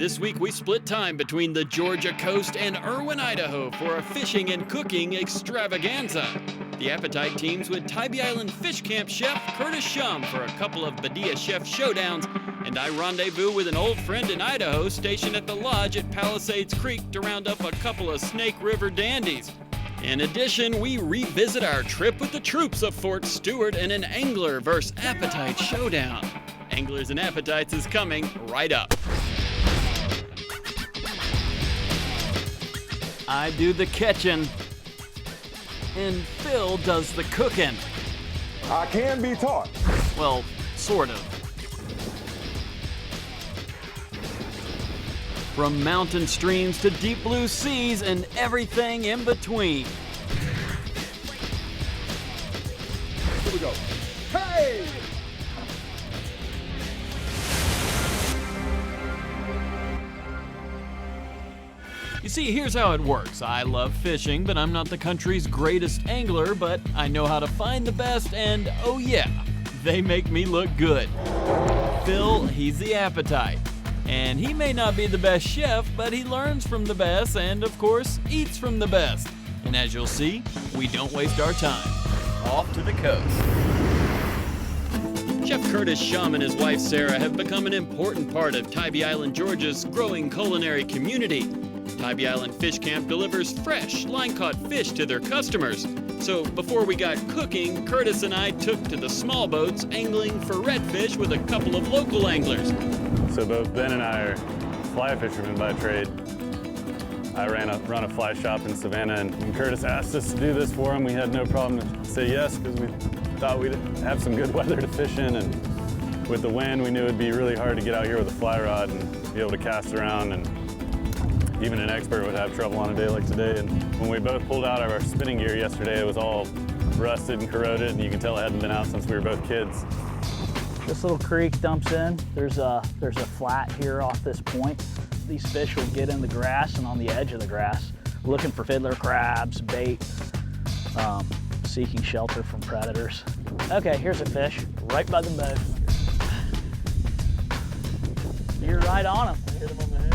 This week we split time between the Georgia coast and Irwin, Idaho for a fishing and cooking extravaganza. The Appetite teams with Tybee Island Fish Camp Chef Kurtis Schumm for a couple of Badia Chef showdowns, and I rendezvous with an old friend in Idaho stationed at the lodge at Palisades Creek to round up a couple of Snake River dandies. In addition, we revisit our trip with the troops of Fort Stewart in an angler vs. Appetite showdown. Anglers and Appetites is coming right up. I do the catching, and Phil does the cooking. I can be taught. Well, sort of. From mountain streams to deep blue seas and everything in between. Here we go. Hey! You see, here's how it works. I love fishing, but I'm not the country's greatest angler, but I know how to find the best, and oh yeah, they make me look good. Phil, he's the Appetite. And he may not be the best chef, but he learns from the best and, of course, eats from the best. And as you'll see, we don't waste our time. Off to the coast. Chef Kurtis Schumm and his wife Sarah have become an important part of Tybee Island, Georgia's growing culinary community. Tybee Island Fish Camp delivers fresh, line-caught fish to their customers. So before we got cooking, Kurtis and I took to the small boats angling for redfish with a couple of local anglers. So both Ben and I are fly fishermen by trade. I run a fly shop in Savannah, and when Kurtis asked us to do this for him, we had no problem to say yes because we thought we'd have some good weather to fish in, and with the wind, we knew it'd be really hard to get out here with a fly rod and be able to cast around, and even an expert would have trouble on a day like today. And when we both pulled out of our spinning gear yesterday, it was all rusted and corroded, and you can tell it hadn't been out since we were both kids. This little creek dumps in. There's a flat here off this point. These fish will get in the grass and on the edge of the grass, looking for fiddler crabs, bait, seeking shelter from predators. Okay, here's a fish right by the boat. You're right on him. Hit him on the head.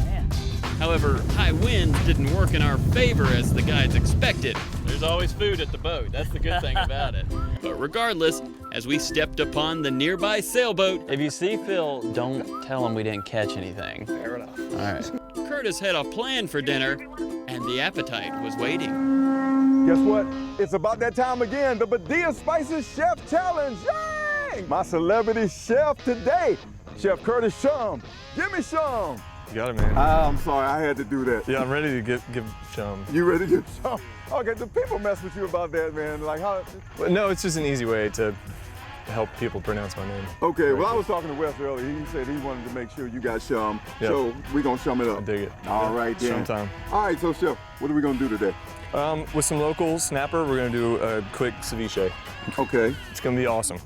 Man. However, high winds didn't work in our favor as the guides expected. There's always food at the boat. That's the good thing about it. But regardless, as we stepped upon the nearby sailboat, if you see Phil, don't tell him we didn't catch anything. Fair enough. All right. Kurtis had a plan for dinner, and the Appetite was waiting. Guess what? It's about that time again, the Badia Spices Chef Challenge. Yay! My celebrity chef today, Chef Kurtis Schumm. Give me Schumm. You got it, man. I'm sorry, I had to do that. Yeah, I'm ready to give Schumm. You ready to give Schumm? Okay, do people mess with you about that, man? Like how? But no, it's just an easy way to help people pronounce my name. Okay, well, I was talking to Wes earlier. He said he wanted to make sure you got Schumm. Yep. So we're going to Schumm it up. I dig it. All right, then. Schumm time. All right, so Chef, what are we going to do today? With some local snapper, we're gonna do a quick ceviche. Okay. It's gonna be awesome.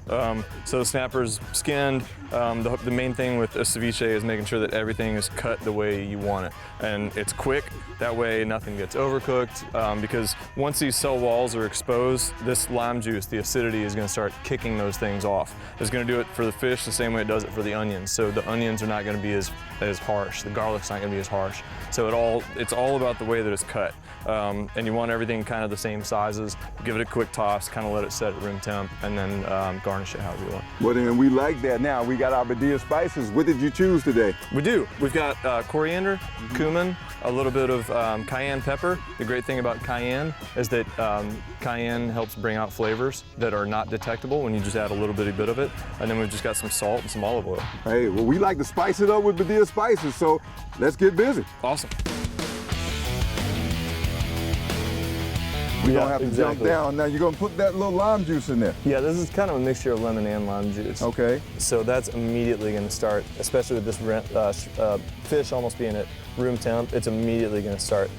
So the snapper's skinned. The main thing with a ceviche is making sure that everything is cut the way you want it. And it's quick, that way nothing gets overcooked, because once these cell walls are exposed, this lime juice, the acidity, is gonna start kicking those things off. It's gonna do it for the fish the same way it does it for the onions. So the onions are not gonna be as harsh, the garlic's not gonna be as harsh. So it's all about the way that it's cut. And you want everything kind of the same sizes. Give it a quick toss, kind of let it set at room temp, and then garnish it however you want. Well, then we like that. Now we got our Badia spices. What did you choose today? We do. We've got coriander, cumin, a little bit of cayenne pepper. The great thing about cayenne is that cayenne helps bring out flavors that are not detectable when you just add a little bitty bit of it. And then we've just got some salt and some olive oil. Hey, well, we like to spice it up with Badia spices, so let's get busy. Awesome. We don't have to jump down. Now you're gonna put that little lime juice in there. Yeah, this is kind of a mixture of lemon and lime juice. Okay. So that's immediately gonna start, especially with this fish almost being at room temp, it's immediately gonna start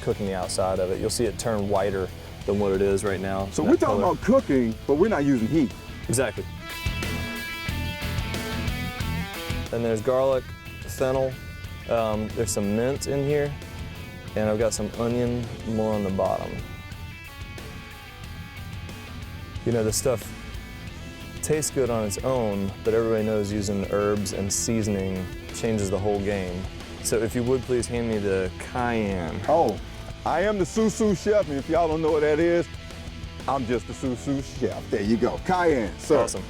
cooking the outside of it. You'll see it turn whiter than what it is right now. So we're talking about cooking, but we're not using heat. Exactly. And there's garlic, fennel, there's some mint in here, and I've got some onion more on the bottom. You know, the stuff tastes good on its own, but everybody knows using herbs and seasoning changes the whole game. So if you would please hand me the cayenne. Oh, I am the Susu chef, and if y'all don't know what that is, I'm just the Susu chef. There you go, cayenne, sir. Awesome.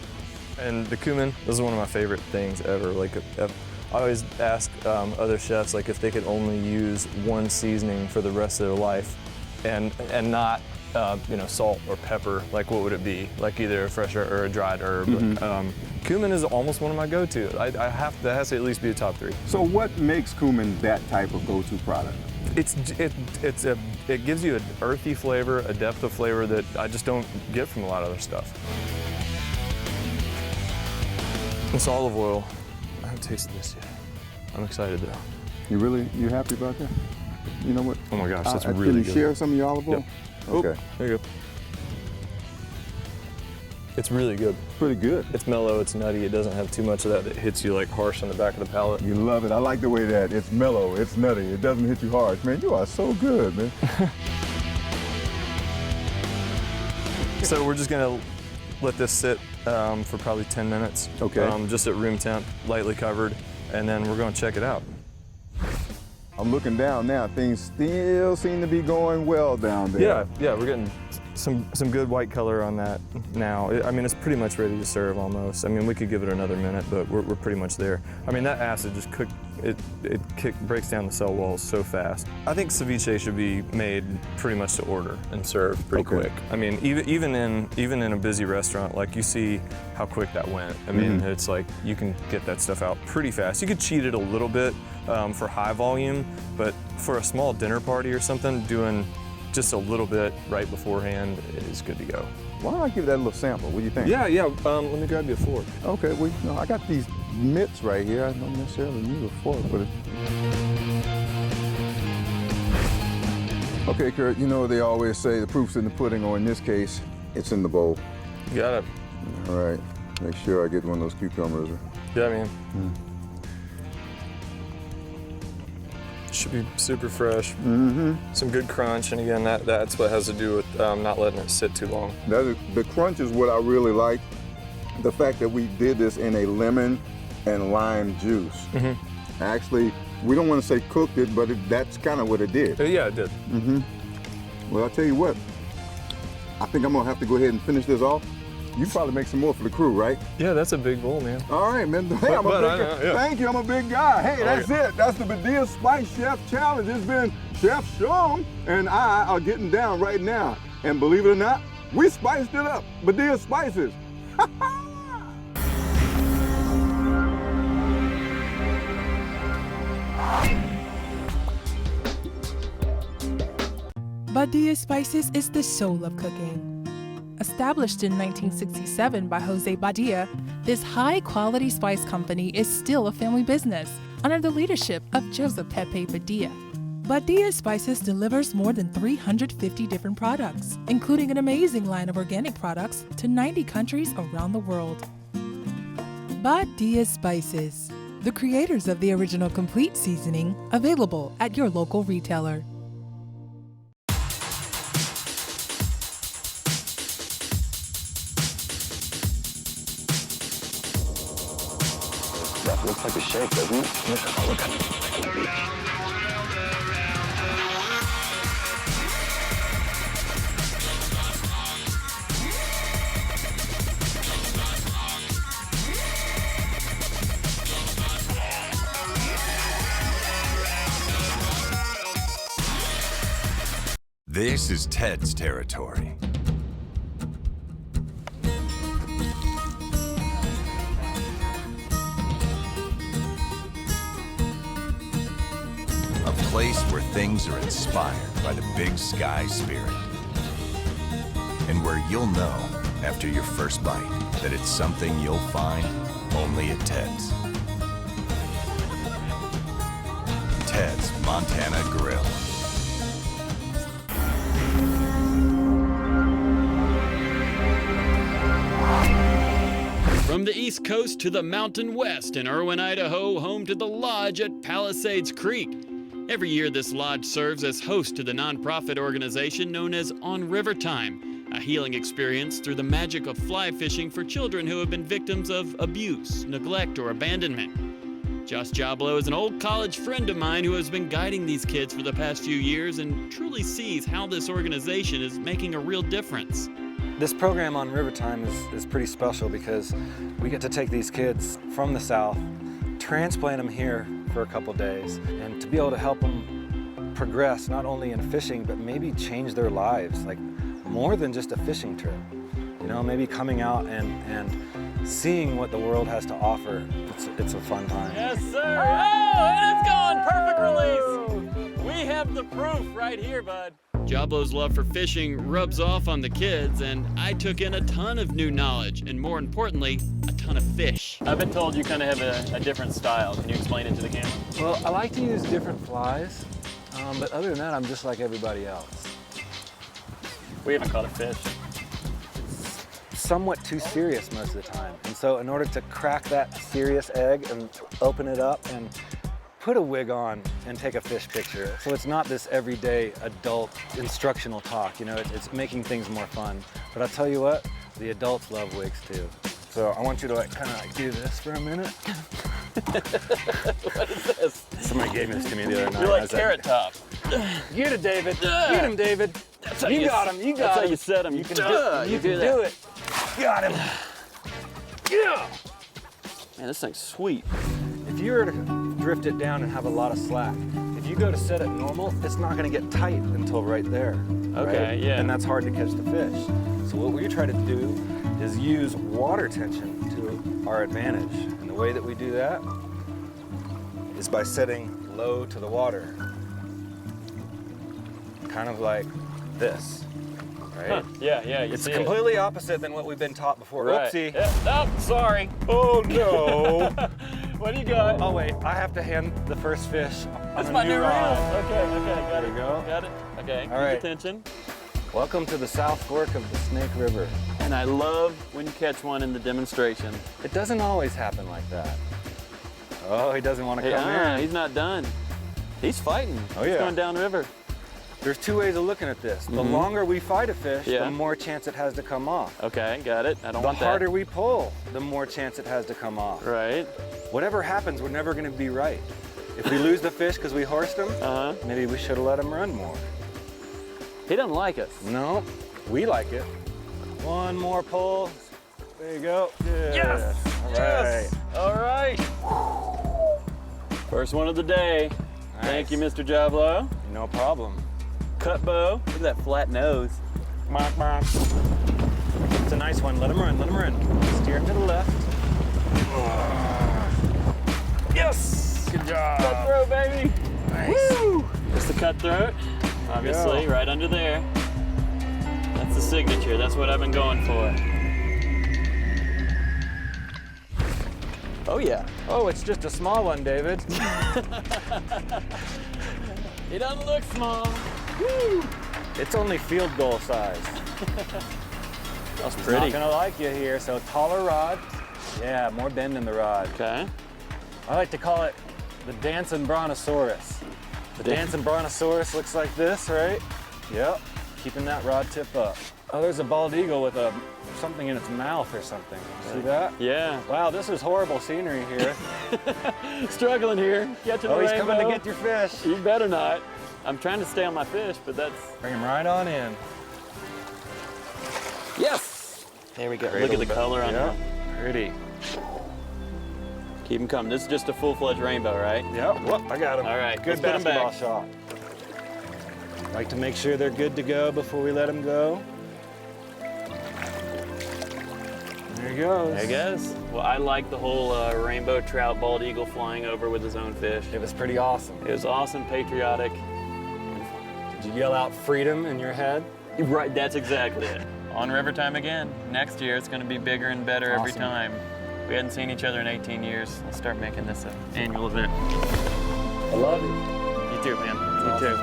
And the cumin, this is one of my favorite things ever. Like, I always ask other chefs, like, if they could only use one seasoning for the rest of their life, and not, you know, salt or pepper. Like, what would it be? Like either a fresh or a dried herb. Cumin is almost one of my go-to. That has to at least be a top 3. So what makes cumin that type of go-to product? It gives you an earthy flavor, a depth of flavor that I just don't get from a lot of other stuff. This olive oil, I haven't tasted this yet. I'm excited though. You happy about that? You know what? Oh my gosh, that's really Can good. you share some of your olive oil? Yep. Okay. Oh, there you go. It's really good. Pretty good. It's mellow, it's nutty, it doesn't have too much of that hits you like harsh on the back of the palate. You love it. I like the way that it's mellow, it's nutty, it doesn't hit you hard. Man, you are so good, man. So we're just gonna let this sit for probably 10 minutes. Okay. Just at room temp, lightly covered, and then we're gonna check it out. I'm looking down now. Things still seem to be going well down there. Yeah, we're getting some good white color on that now. I mean, it's pretty much ready to serve almost. I mean, we could give it another minute, but we're pretty much there. I mean, that acid just cooked, it breaks down the cell walls so fast. I think ceviche should be made pretty much to order and served pretty quick. I mean, even in a busy restaurant, like you see how quick that went. I mean, it's like you can get that stuff out pretty fast. You could cheat it a little bit for high volume, but for a small dinner party or something, doing just a little bit right beforehand is good to go. Why don't I give that a little sample? What do you think? Yeah. Let me grab you a fork. Okay, well, you know, I got these mitts right here. I don't necessarily need a fork with it. Okay, Kurt, you know they always say the proof's in the pudding, or in this case, it's in the bowl. You got it. All right, make sure I get one of those cucumbers. Yeah, man. Should be super fresh. Some good crunch, and again, that's what has to do with not letting it sit too long. The crunch is what I really like. The fact that we did this in a lemon and lime juice. Actually, we don't want to say cooked it, but that's kind of what it did. Yeah, it did. Well, I'll tell you what. I think I'm gonna have to go ahead and finish this off. You probably make some more for the crew, right? Yeah, that's a big bowl, man. All right, man. Hey, I'm a big guy. yeah. Thank you, I'm a big guy. Hey, that's it. That's the Badia Spice Chef Challenge. It's been Chef Schumm and I are getting down right now. And believe it or not, we spiced it up. Badia Spices. Badia Spices is the soul of cooking. Established in 1967 by Jose Badia, this high-quality spice company is still a family business under the leadership of Joseph Pepe Badia. Badia Spices delivers more than 350 different products, including an amazing line of organic products to 90 countries around the world. Badia Spices, the creators of the original complete seasoning, available at your local retailer. That looks like a shake, doesn't it? Look at it. This is Ted's territory. A place where things are inspired by the big sky spirit. And where you'll know, after your first bite, that it's something you'll find only at Ted's. Ted's Montana Grill. From the East Coast to the Mountain West in Irwin, Idaho, home to the lodge at Palisades Creek. Every year, this lodge serves as host to the nonprofit organization known as On River Time, a healing experience through the magic of fly fishing for children who have been victims of abuse, neglect, or abandonment. Josh Jablow is an old college friend of mine who has been guiding these kids for the past few years and truly sees how this organization is making a real difference. This program on Rivertime is pretty special because we get to take these kids from the South, transplant them here for a couple days, and to be able to help them progress not only in fishing, but maybe change their lives, like more than just a fishing trip. You know, maybe coming out and seeing what the world has to offer. It's a fun time. Yes, sir. Oh, and it's gone. Perfect release. We have the proof right here, bud. Jablow's love for fishing rubs off on the kids, and I took in a ton of new knowledge, and more importantly, a ton of fish. I've been told you kind of have a different style. Can you explain it to the camera? Well, I like to use different flies, but other than that, I'm just like everybody else. We haven't caught a fish. Somewhat too serious most of the time. And so in order to crack that serious egg and open it up and put a wig on and take a fish picture. So it's not this everyday adult instructional talk, you know, it's making things more fun. But I'll tell you what, the adults love wigs too. So I want you to kind of do this for a minute. What is this? Somebody gave this to me the other night. You're like Carrot Top. Get it, David. Get him, David. You got him. You got him. That's how you set him. You can do it. Got him. Yeah. Man, this thing's sweet. If you were to drift it down and have a lot of slack, if you go to set it normal, it's not going to get tight until right there. Okay, right? yeah. And that's hard to catch the fish. So what we try to do is use water tension to our advantage. And the way that we do that is by setting low to the water. Kind of like this, right? Huh. Yeah, you It's see completely opposite than what we've been taught before. Right. Oopsie. Yeah. Oh, sorry. Oh no. What do you got? Oh wait, I have to hand the first fish on That's a my new new rod. reel. Okay, got There it. you go. Got it. Okay, All right. keep attention. Welcome to the South Fork of the Snake River. And I love when you catch one in the demonstration. It doesn't always happen like that. Oh, he doesn't want to come in. He's not done. He's fighting. Oh, He's yeah. going downriver. There's two ways of looking at this. The longer we fight a fish, Yeah. the more chance it has to come off. Okay, got it. I don't The want that. harder we pull, the more chance it has to come off. Right. Whatever happens, we're never going to be right. If we lose the fish because we horsed him, maybe we should have let him run more. He doesn't like us. No, we like it. One more pull. There you go. Good. Yes! All right. Yes! All right. First one of the day. Nice. Thank you, Mr. Jablow. No problem. Cut bow. Look at that flat nose. It's a nice one. Let him run. Let him run. Steer him to the left. Yes! Good job. Cutthroat, baby. Nice. Woo! Just the cutthroat. Obviously, right under there. That's the signature. That's what I've been going for. Oh, yeah. Oh, it's just a small one, David. He doesn't look small. Woo! It's only field goal size. That's He's pretty. not gonna like you here, so taller rod. Yeah, more bend in the rod. Okay. I like to call it the dancing brontosaurus. The dancing brontosaurus looks like this, right? Yep, keeping that rod tip up. Oh, there's a bald eagle with something in its mouth or something. See that? Yeah. Wow, this is horrible scenery here. Struggling here. Catching Oh, the he's rainbow. coming to get your fish. You better not. I'm trying to stay on my fish, but that's... Bring him right on in. Yes! There we go. Great Look at the little color on yeah, that. pretty. Keep him coming. This is just a full-fledged rainbow, right? Yep, whoop, I got him. All right, Good let's put 'em basketball back. shot. Like to make sure they're good to go before we let them go. There he goes. There he goes. Well, I like the whole rainbow trout bald eagle flying over with his own fish. It was pretty awesome. It was awesome, patriotic. Did you yell out freedom in your head? Right, that's exactly it. On river time again. Next year, it's going to be bigger and better every Awesome. time. We hadn't seen each other in 18 years. Let's start making this an annual event. I love you. You too, man. You too.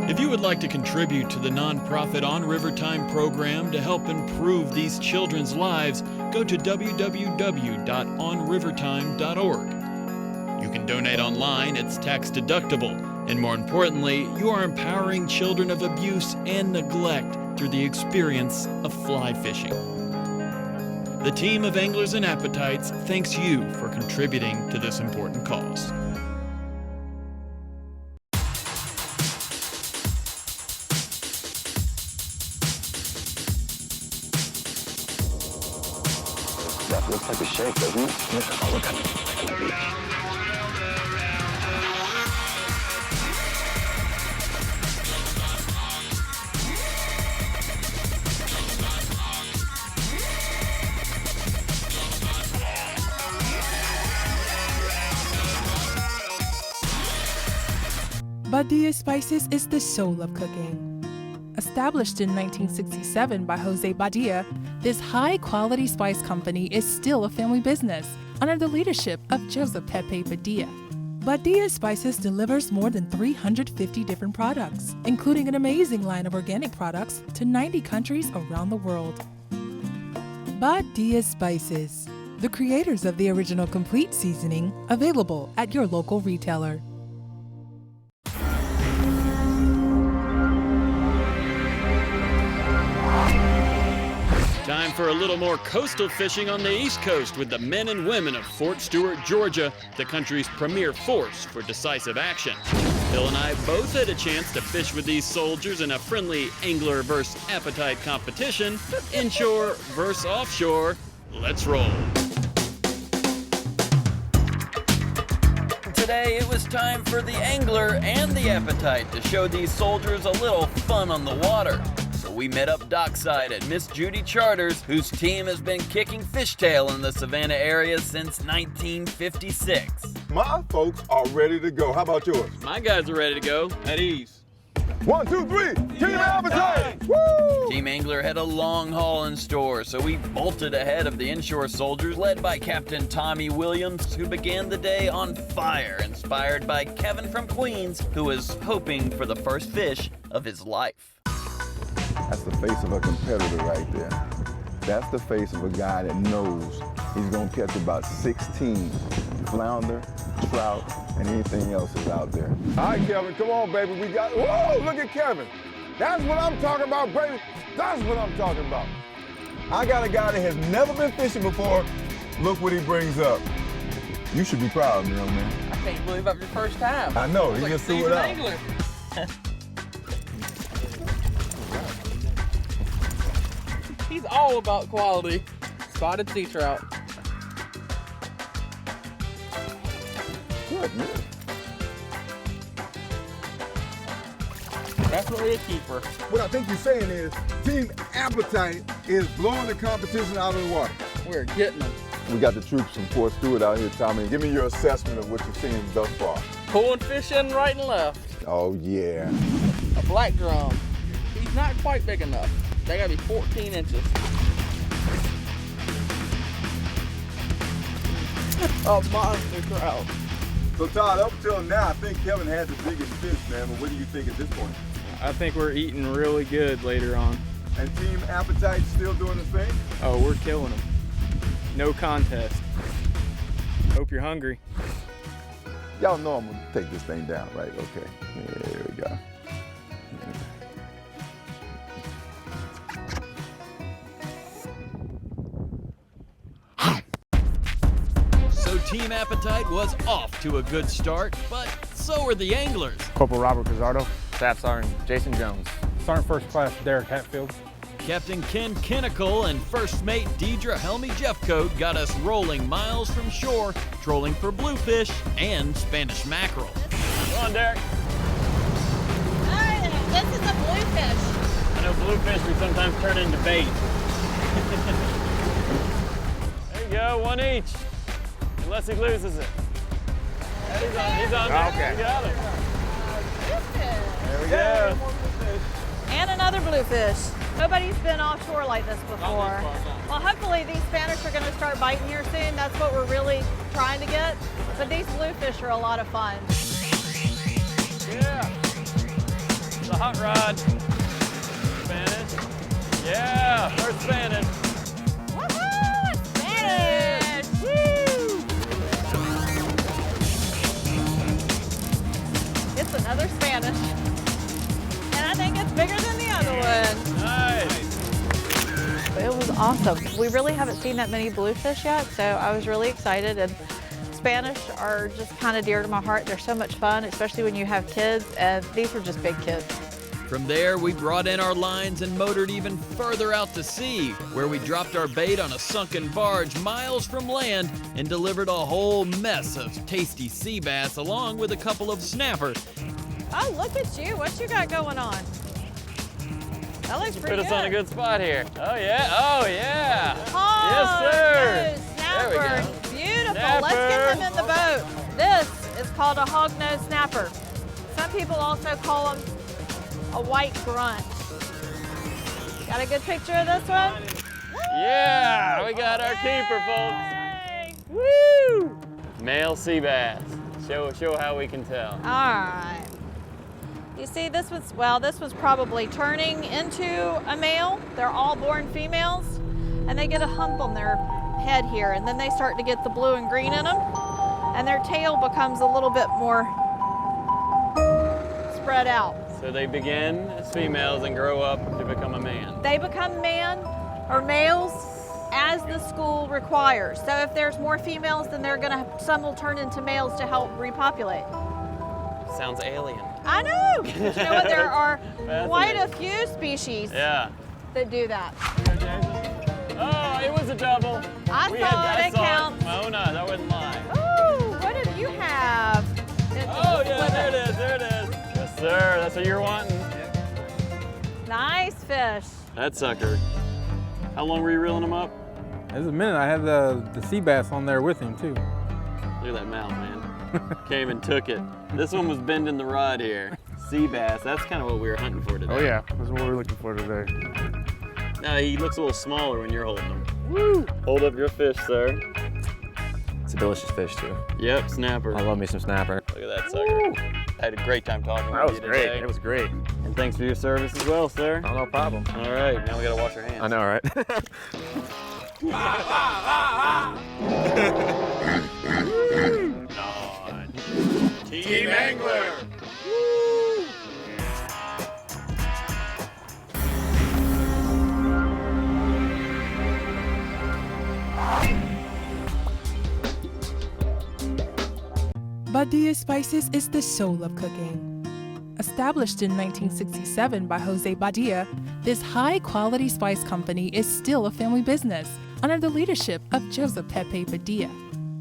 If you would like to contribute to the nonprofit On River Time program to help improve these children's lives, go to www.onrivertime.org. You can donate online, it's tax deductible, and more importantly, you are empowering children of abuse and neglect through the experience of fly fishing. The team of Anglers and Appetites thanks you for contributing to this important cause. That looks like a shake, doesn't it? Oh, look at the beach. Badia Spices is the soul of cooking. Established in 1967 by Jose Badia, this high-quality spice company is still a family business under the leadership of Joseph Pepe Badia. Badia Spices delivers more than 350 different products, including an amazing line of organic products to 90 countries around the world. Badia Spices, the creators of the original complete seasoning, available at your local retailer. Time for a little more coastal fishing on the East Coast with the men and women of Fort Stewart, Georgia, the country's premier force for decisive action. Bill and I both had a chance to fish with these soldiers in a friendly angler versus appetite competition, inshore versus offshore. Let's roll. Today it was time for the angler and the appetite to show these soldiers a little fun on the water. So we met up dockside at Miss Judy Charters, whose team has been kicking fishtail in the Savannah area since 1956. My folks are ready to go. How about yours? My guys are ready to go. At ease. 1, 2, 3, Team Appetite! Woo! Team Angler had a long haul in store, so we bolted ahead of the inshore soldiers, led by Captain Tommy Williams, who began the day on fire, inspired by Kevin from Queens, who was hoping for the first fish of his life. That's the face of a competitor right there. That's the face of a guy that knows he's gonna catch about 16 flounder, trout, and anything else that's out there. All right, Kevin, come on, baby. We got, whoa, look at Kevin. That's what I'm talking about, baby. That's what I'm talking about. I got a guy that has never been fishing before. Look what he brings up. You should be proud of me, young man. I can't believe that's your first time. I know, he just threw it out. Angler. He's all about quality. Spotted sea trout. Good, man. Definitely a keeper. What I think you're saying is Team Appetite is blowing the competition out of the water. We're getting them. We got the troops from Fort Stewart out here, Tommy. Give me your assessment of what you've seen thus far. Pulling fish in right and left. Oh, yeah. A black drum. He's not quite big enough. They gotta be 14 inches. A monster trout. So Todd, up until now, I think Kevin had the biggest fish, man, but what do you think at this point? I think we're eating really good later on. And Team Appetite still doing the thing? Oh, we're killing them. No contest. Hope you're hungry. Y'all know I'm gonna take this thing down, right? Okay, there we go. Team Appetite was off to a good start, but so were the anglers. Corporal Robert Pizzardo, Staff Sergeant Jason Jones, Sergeant First Class Derek Hatfield. Captain Ken Kinnickle and First Mate Deidre Helmy Jeffcoat got us rolling miles from shore, trolling for bluefish and Spanish mackerel. Come on, Derek. Hi, this is a bluefish. I know bluefish we sometimes turn into bait. There you go, one each. Unless he loses it. He's on there. Okay. We got him. Bluefish. There we go. And another bluefish. Nobody's been offshore like this before. Well, hopefully these Spanish are going to start biting here soon. That's what we're really trying to get. But these bluefish are a lot of fun. Yeah. The hot rod. Spanish. Yeah, first Spanish. Woohoo! Spanish! Woo! It's another Spanish. And I think it's bigger than the other one. Nice. It was awesome. We really haven't seen that many bluefish yet, so I was really excited. And Spanish are just kind of dear to my heart. They're so much fun, especially when you have kids, and these were just big kids. From there, we brought in our lines and motored even further out to sea, where we dropped our bait on a sunken barge miles from land and delivered a whole mess of tasty sea bass along with a couple of snappers. Oh, look at you. What you got going on? That looks pretty Put good. us on a good spot here. Oh yeah, oh yeah. Oh, yes, sir. no, snapper. There we go. Beautiful. Snapper. Let's get them in the boat. This is called a hognose snapper. Some people also call them a white grunt. Got a good picture of this one? Yeah, we got our keeper, folks. Woo! Male sea bass. Show how we can tell. All right. You see, this was probably turning into a male. They're all born females, and they get a hump on their head here, and then they start to get the blue and green in them, and their tail becomes a little bit more spread out. So they begin as females and grow up to become a man. They become man or males as the school requires. So if there's more females, then some will turn into males to help repopulate. Sounds alien. I know. But you know what? There are quite a few species that do that. Oh, it was a double. I saw it. It counts. Mona, that wouldn't lie. Ooh, what did you have? Oh, yeah, there it is, there it is. Yes, sir, that's what you're wanting. Nice fish. That sucker. How long were you reeling him up? It was a minute. I had the sea bass on there with him, too. Look at that mouth, man. Came and took it. This one was bending the rod here. Sea bass, that's kind of what we were hunting for today. Oh, yeah. That's what we were looking for today. No, he looks a little smaller when you're holding him. Woo! Hold up your fish, sir. It's a delicious fish, too. Yep, snapper. I love me some snapper. Look at that sucker. Woo. I had a great time talking with you today. It was great. And thanks for your service as well, sir. Oh, no problem. All right, now we gotta wash our hands. I know, right? Team Angler! Badia Spices is the soul of cooking. Established in 1967 by Jose Badia, this high-quality spice company is still a family business under the leadership of Joseph Pepe Badia.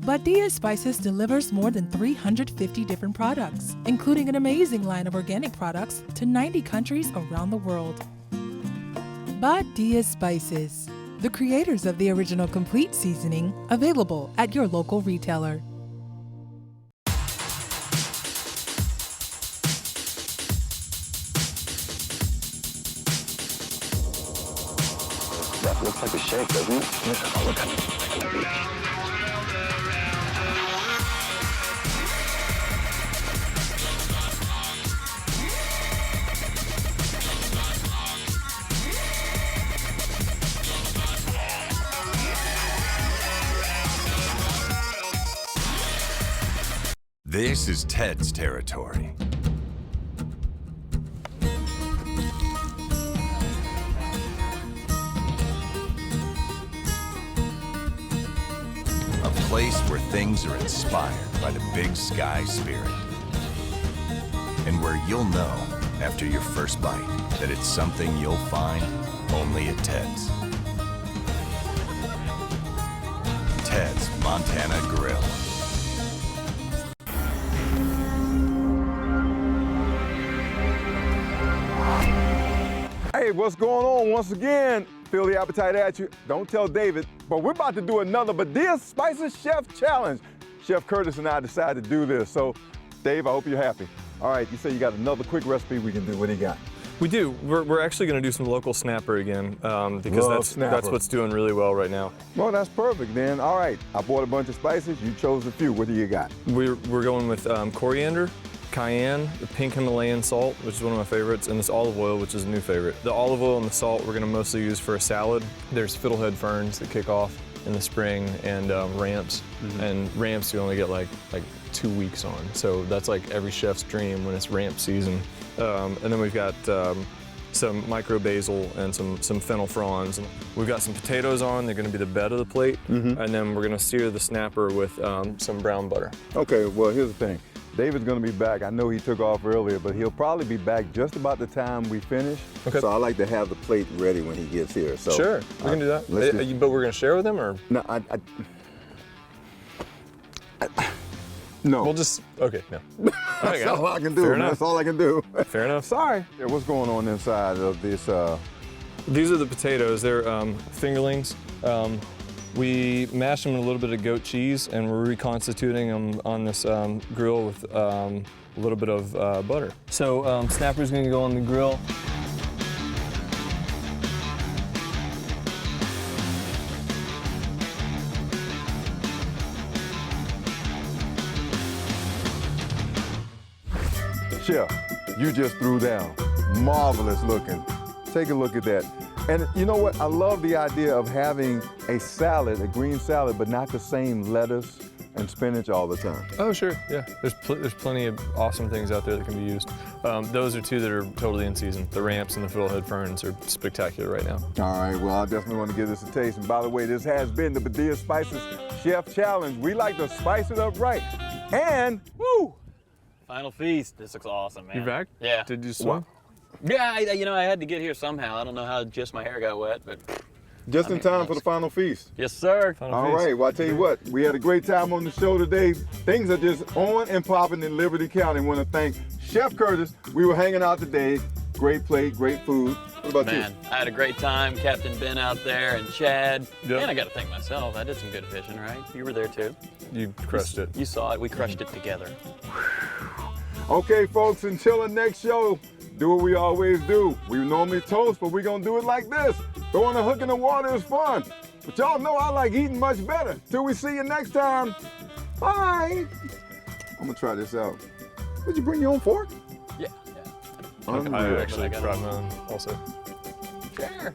Badia Spices delivers more than 350 different products, including an amazing line of organic products to 90 countries around the world. Badia Spices, the creators of the original complete seasoning, available at your local retailer. That looks like a shake, doesn't it? Oh, look at it. This is Ted's territory. A place where things are inspired by the big sky spirit. And where you'll know, after your first bite, that it's something you'll find only at Ted's. Ted's Montana Grill. Hey, what's going on once again? Feel the appetite at you? Don't tell David, but we're about to do another Badia Spices Chef Challenge. Chef Kurtis and I decided to do this, so Dave, I hope you're happy. All right, you say you got another quick recipe we can do. What do you got? We do. We're actually going to do some local snapper again because that's what's doing really well right now. Well, that's perfect then. All right, I bought a bunch of spices. You chose a few. What do you got? We're going with coriander, cayenne, the pink Himalayan salt, which is one of my favorites, and this olive oil, which is a new favorite. The olive oil and the salt we're gonna mostly use for a salad. There's fiddlehead ferns that kick off in the spring, and ramps. And ramps you only get like 2 weeks on. So that's like every chef's dream when it's ramp season. And then we've got some micro basil and some fennel fronds. We've got some potatoes on, they're gonna be the bed of the plate. And then we're gonna sear the snapper with some brown butter. Okay, well, here's the thing. David's gonna be back. I know he took off earlier, but he'll probably be back just about the time we finish. Okay. So I like to have the plate ready when he gets here. So sure, we can do that. But we're gonna share with him, or? No, no. We'll just, okay, no. That's all I can do, Fair man. enough. That's all I can do. Fair enough. Sorry. Yeah, what's going on inside of this? These are the potatoes. They're fingerlings. We mash them in a little bit of goat cheese, and we're reconstituting them on this grill with a little bit of butter. So snapper's gonna go on the grill. Chef, you just threw down. Marvelous looking. Take a look at that. And you know what? I love the idea of having a salad, a green salad, but not the same lettuce and spinach all the time. Oh, sure, yeah. There's plenty of awesome things out there that can be used. Those are two that are totally in season. The ramps and the fiddlehead ferns are spectacular right now. All right, well, I definitely want to give this a taste. And by the way, this has been the Badia Spices Chef Challenge. We like to spice it up right. And, woo! Final feast. This looks awesome, man. You back? Yeah. Did you swim? Yeah, I had to get here somehow. I don't know how just my hair got wet, but. Just in time for the final feast. Yes, sir. All right, well, I tell you what, we had a great time on the show today. Things are just on and popping in Liberty County. I want to thank Chef Kurtis. We were hanging out today. Great plate, great food. What about you? Man, I had a great time. Captain Ben out there and Chad. Yep. And I got to thank myself. I did some good fishing, right? You were there too. You crushed it. You saw it. We crushed it together. Okay, folks, until the next show, do what we always do. We normally toast, but we're going to do it like this. Throwing a hook in the water is fun. But y'all know I like eating much better. Till we see you next time. Bye. I'm going to try this out. Did you bring your own fork? Yeah. I actually tried mine also. Sure.